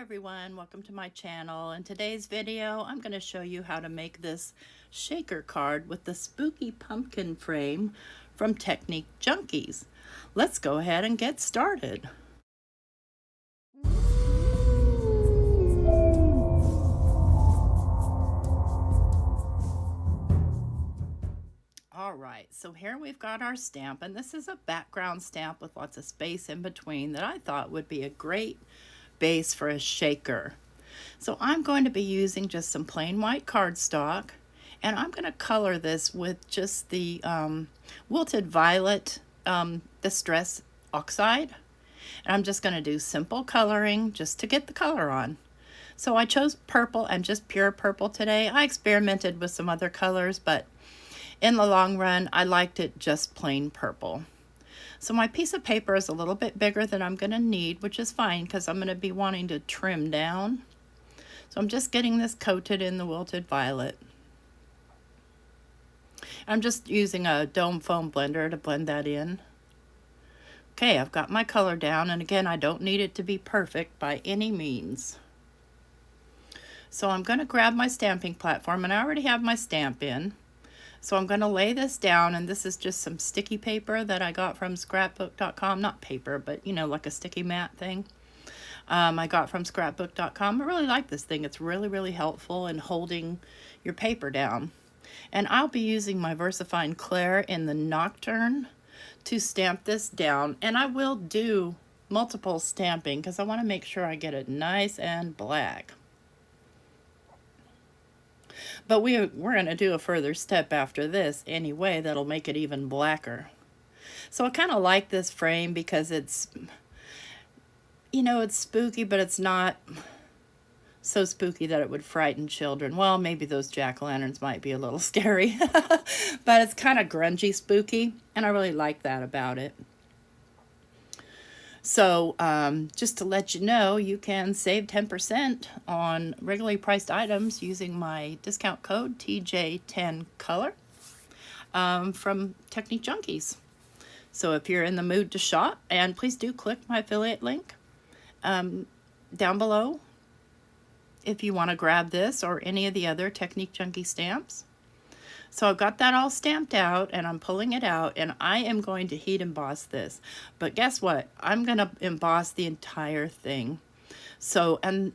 everyone, welcome to my channel. In today's video I'm going to show you how to make this shaker card with the Spooky Pumpkin Frame from Technique Junkies. Let's go ahead and get started. Alright, so here we've got our stamp, and this is a background stamp with lots of space in between that I thought would be a great base for a shaker. So I'm going to be using just some plain white cardstock, and I'm going to color this with just the Wilted Violet Distress Oxide. And I'm just going to do simple coloring just to get the color on. So I chose purple and just pure purple today. I experimented with some other colors, but in the long run I liked it just plain purple. So my piece of paper is a little bit bigger than I'm going to need, which is fine because I'm going to be wanting to trim down. So I'm just getting this coated in the Wilted Violet. I'm just using a dome foam blender to blend that in. Okay, I've got my color down, and again, I don't need it to be perfect by any means. So I'm going to grab my stamping platform, and I already have my stamp in. So I'm going to lay this down, and this is just some sticky paper that I got from scrapbook.com. Not paper, but you know, like a sticky mat thing. I got from scrapbook.com. I really like this thing. It's really helpful in holding your paper down. And I'll be using my VersaFine Clair in the Nocturne to stamp this down. And I will do multiple stamping because I want to make sure I get it nice and black. But we're going to do a further step after this anyway that'll make it even blacker. So I kind of like this frame because it's, you know, it's spooky, but it's not so spooky that it would frighten children. Well, maybe those jack-o'-lanterns might be a little scary, but it's kind of grungy spooky, and I really like that about it. So just to let you know, you can save 10% on regularly priced items using my discount code TJ10Color from Technique Junkies. So if you're in the mood to shop, and please do click my affiliate link down below if you want to grab this or any of the other Technique Junkie stamps. So I've got that all stamped out, and I'm pulling it out, and I am going to heat emboss this. But guess what? I'm going to emboss the entire thing. So, and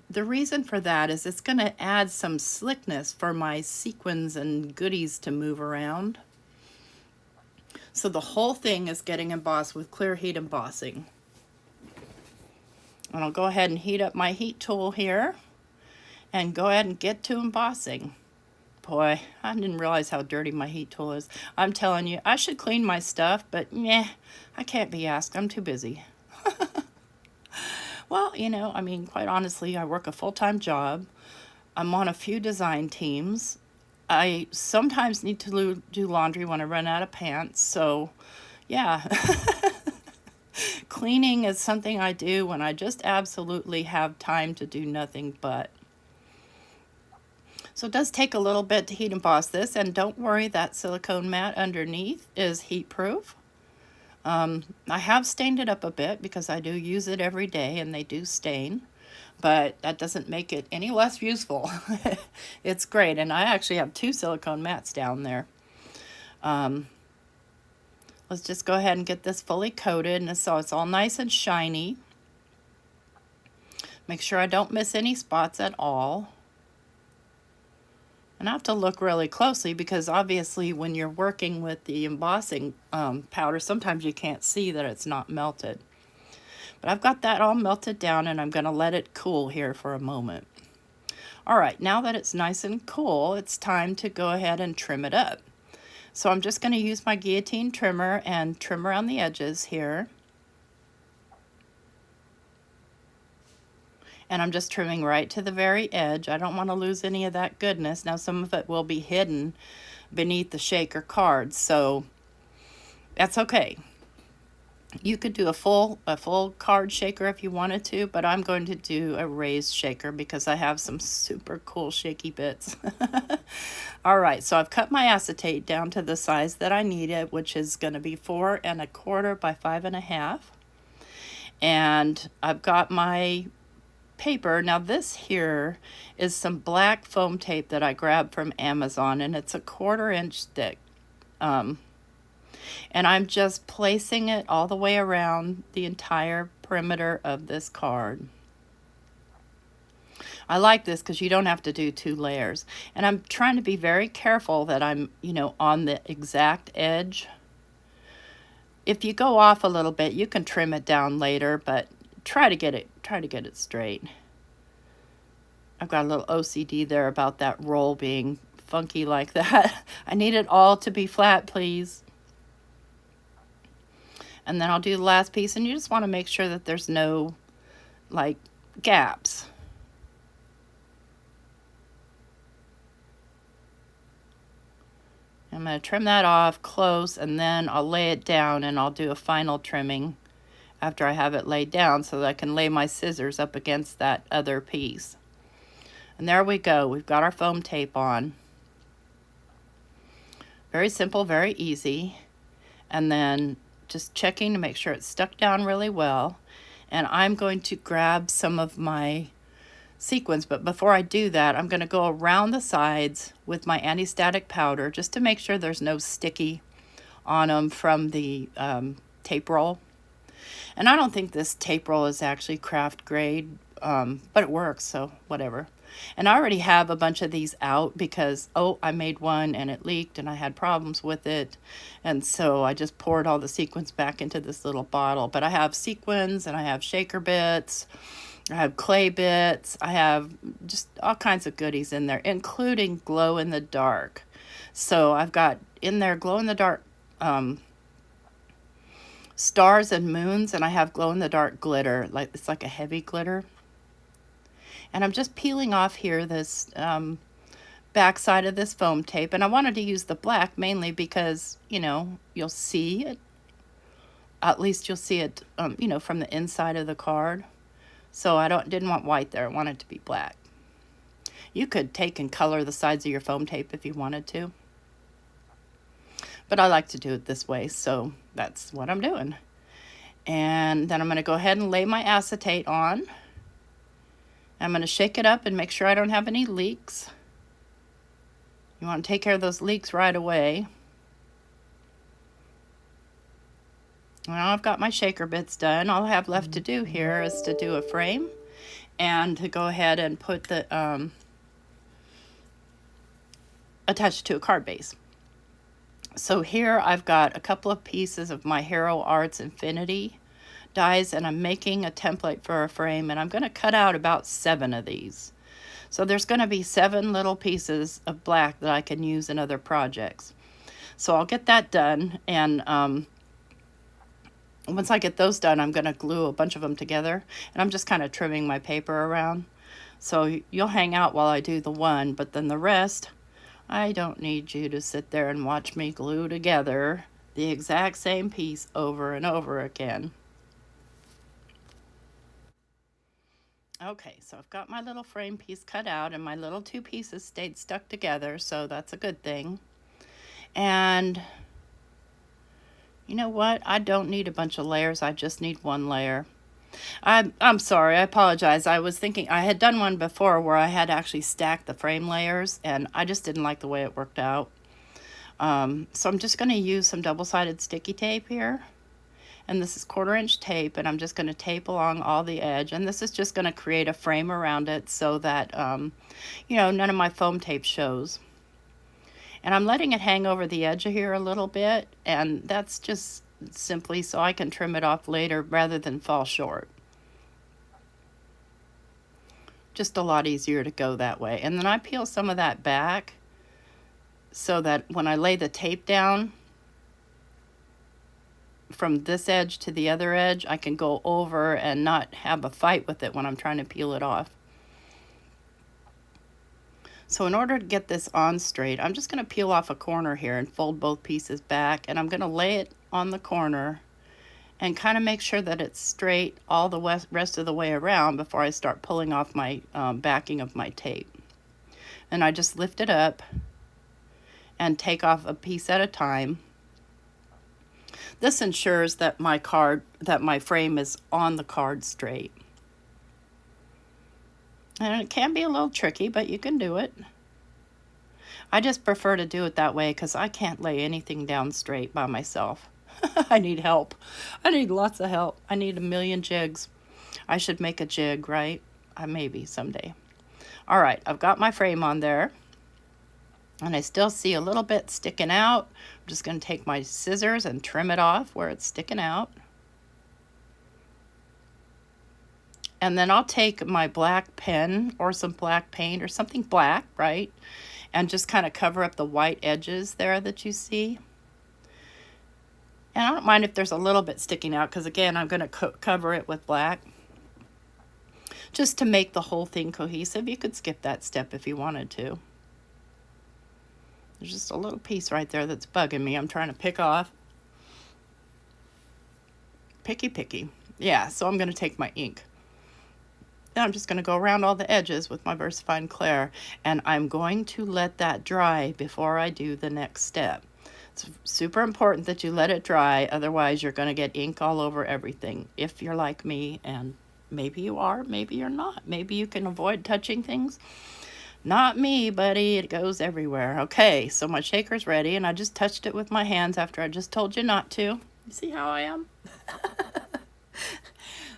the reason for that is it's going to add some slickness for my sequins and goodies to move around. So the whole thing is getting embossed with clear heat embossing. And I'll go ahead and heat up my heat tool here and go ahead and get to embossing. Boy, I didn't realize how dirty my heat tool is. I'm telling you, I should clean my stuff, but meh, I can't be asked. I'm too busy. Well, you know, I mean, quite honestly, I work a full-time job. I'm on a few design teams. I sometimes need to do laundry when I run out of pants. So, yeah. Cleaning is something I do when I just absolutely have time to do nothing but. So it does take a little bit to heat emboss this, and don't worry, that silicone mat underneath is heat proof. I have stained it up a bit because I do use it every day and they do stain, but that doesn't make it any less useful. It's great, and I actually have 2 silicone mats down there. Let's just go ahead and get this fully coated, and so it's all nice and shiny. Make sure I don't miss any spots at all. And I have to look really closely because obviously when you're working with the embossing powder, sometimes you can't see that it's not melted. But I've got that all melted down, and I'm going to let it cool here for a moment. All right, now that it's nice and cool, it's time to go ahead and trim it up. So I'm just going to use my guillotine trimmer and trim around the edges here. And I'm just trimming right to the very edge. I don't want to lose any of that goodness. Now some of it will be hidden beneath the shaker card, so that's okay. You could do a full card shaker if you wanted to, but I'm going to do a raised shaker because I have some super cool shaky bits. All right, so I've cut my acetate down to the size that I need it, which is going to be 4 1/4 by 5 1/2. And I've got my paper. Now this here is some black foam tape that I grabbed from Amazon, and it's a 1/4 inch thick. And I'm just placing it all the way around the entire perimeter of this card. I like this because you don't have to do 2 layers. And I'm trying to be very careful that I'm, on the exact edge. If you go off a little bit, you can trim it down later, but try to get it straight. I've got a little OCD there about that roll being funky like that. I need it all to be flat, please. And then I'll do the last piece, and you just want to make sure that there's no, like, gaps. I'm going to trim that off close, and then I'll lay it down, and I'll do a final trimming after I have it laid down so that I can lay my scissors up against that other piece. And there we go. We've got our foam tape on. Very simple, very easy. And then just checking to make sure it's stuck down really well. And I'm going to grab some of my sequins, but before I do that, I'm going to go around the sides with my anti-static powder just to make sure there's no sticky on them from the tape roll. And I don't think this tape roll is actually craft grade, but it works, so whatever. And I already have a bunch of these out because, I made one and it leaked and I had problems with it. And so I just poured all the sequins back into this little bottle. But I have sequins and I have shaker bits. I have clay bits. I have just all kinds of goodies in there, including glow in the dark. So I've got in there glow in the dark stars and moons, and I have glow in the dark glitter. It's like a heavy glitter. And I'm just peeling off here this back side of this foam tape. And I wanted to use the black mainly because, you'll see it. At least you'll see it, from the inside of the card. So I didn't want white there. I wanted it to be black. You could take and color the sides of your foam tape if you wanted to. But I like to do it this way, so that's what I'm doing. And then I'm going to go ahead and lay my acetate on. I'm going to shake it up and make sure I don't have any leaks. You want to take care of those leaks right away. Now I've got my shaker bits done. All I have left to do here is to do a frame and to go ahead and put the attach it to a card base. So here I've got a couple of pieces of my Hero Arts Infinity dies, and I'm making a template for a frame, and I'm going to cut out about 7 of these. So there's going to be 7 little pieces of black that I can use in other projects. So I'll get that done, and once I get those done, I'm going to glue a bunch of them together, and I'm just kind of trimming my paper around. So you'll hang out while I do the one, but then the rest, I don't need you to sit there and watch me glue together the exact same piece over and over again. Okay, so I've got my little frame piece cut out, and my little 2 pieces stayed stuck together, so that's a good thing. And you know what? I don't need a bunch of layers. I just need 1 layer. I'm sorry. I apologize. I was thinking I had done one before where I had actually stacked the frame layers, and I just didn't like the way it worked out. So I'm just going to use some double-sided sticky tape here. And this is 1/4 inch tape, and I'm just going to tape along all the edge. And this is just going to create a frame around it so that, none of my foam tape shows. And I'm letting it hang over the edge of here a little bit, and that's just simply so I can trim it off later rather than fall short. Just a lot easier to go that way. And then I peel some of that back so that when I lay the tape down from this edge to the other edge, I can go over and not have a fight with it when I'm trying to peel it off. So in order to get this on straight, I'm just going to peel off a corner here and fold both pieces back, and I'm going to lay it on the corner and kind of make sure that it's straight all the rest of the way around before I start pulling off my backing of my tape. And I just lift it up and take off a piece at a time. This ensures that my frame is on the card straight. And it can be a little tricky, but you can do it. I just prefer to do it that way because I can't lay anything down straight by myself. I need help. I need lots of help. I need a million jigs. I should make a jig, right? Maybe someday. All right, I've got my frame on there. And I still see a little bit sticking out. I'm just going to take my scissors and trim it off where it's sticking out. And then I'll take my black pen or some black paint or something black, right? And just kind of cover up the white edges there that you see. And I don't mind if there's a little bit sticking out because, again, I'm going to cover it with black. Just to make the whole thing cohesive. You could skip that step if you wanted to. There's just a little piece right there that's bugging me. I'm trying to pick off. Picky. Yeah, so I'm going to take my ink. Then I'm just going to go around all the edges with my VersaFine Clair. And I'm going to let that dry before I do the next step. It's super important that you let it dry. Otherwise, you're going to get ink all over everything. If you're like me, and maybe you are, maybe you're not. Maybe you can avoid touching things. Not me, buddy. It goes everywhere. Okay, so my shaker's ready, and I just touched it with my hands after I just told you not to. You see how I am?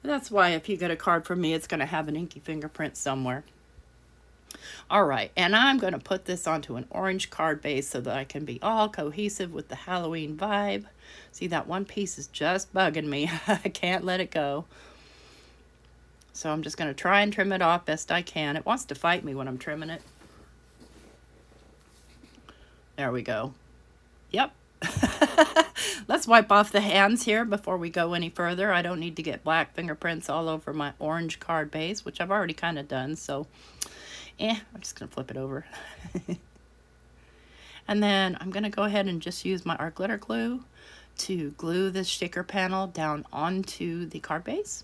That's why if you get a card from me, it's going to have an inky fingerprint somewhere. All right, and I'm going to put this onto an orange card base so that I can be all cohesive with the Halloween vibe. See, that one piece is just bugging me. I can't let it go. So I'm just going to try and trim it off best I can. It wants to fight me when I'm trimming it. There we go. Yep. Let's wipe off the hands here before we go any further. I don't need to get black fingerprints all over my orange card base, which I've already kind of done. So, I'm just going to flip it over. And then I'm going to go ahead and just use my art glitter glue to glue this shaker panel down onto the card base.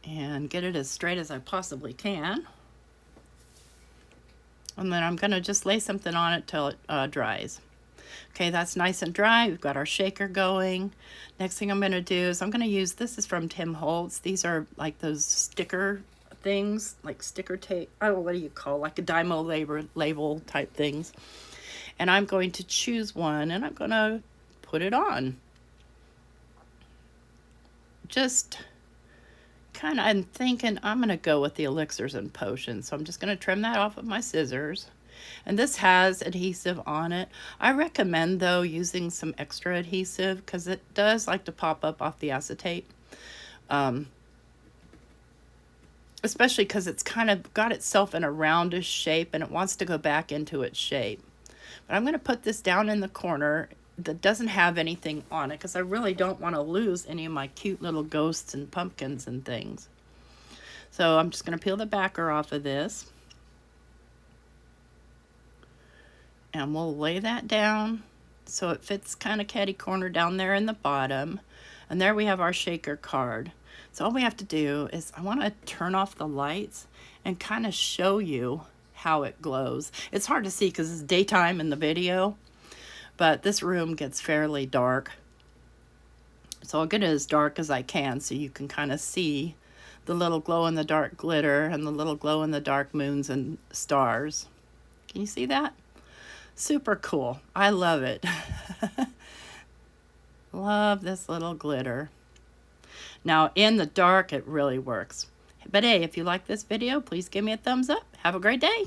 And get it as straight as I possibly can. And then I'm going to just lay something on it till it dries. Okay, that's nice and dry. We've got our shaker going. Next thing I'm going to do is I'm going to use, this is from Tim Holtz. These are like those sticker things, like sticker tape. Oh, what do you call, like a Dymo label type things. And I'm going to choose one and I'm going to put it on. Just kind of, I'm thinking I'm going to go with the elixirs and potions. So I'm just going to trim that off with my scissors. And this has adhesive on it. I recommend, though, using some extra adhesive because it does like to pop up off the acetate. Especially because it's kind of got itself in a roundish shape and it wants to go back into its shape. But I'm going to put this down in the corner that doesn't have anything on it because I really don't want to lose any of my cute little ghosts and pumpkins and things. So I'm just going to peel the backer off of this. And we'll lay that down so it fits kind of catty corner down there in the bottom. And there we have our shaker card. So all we have to do is, I want to turn off the lights and kind of show you how it glows. It's hard to see because it's daytime in the video, but this room gets fairly dark. So I'll get it as dark as I can so you can kind of see the little glow-in-the-dark glitter and the little glow-in-the-dark moons and stars. Can you see that? Super cool. I love it. Love this little glitter. Now, in the dark, it really works. But hey, if you like this video, please give me a thumbs up. Have a great day.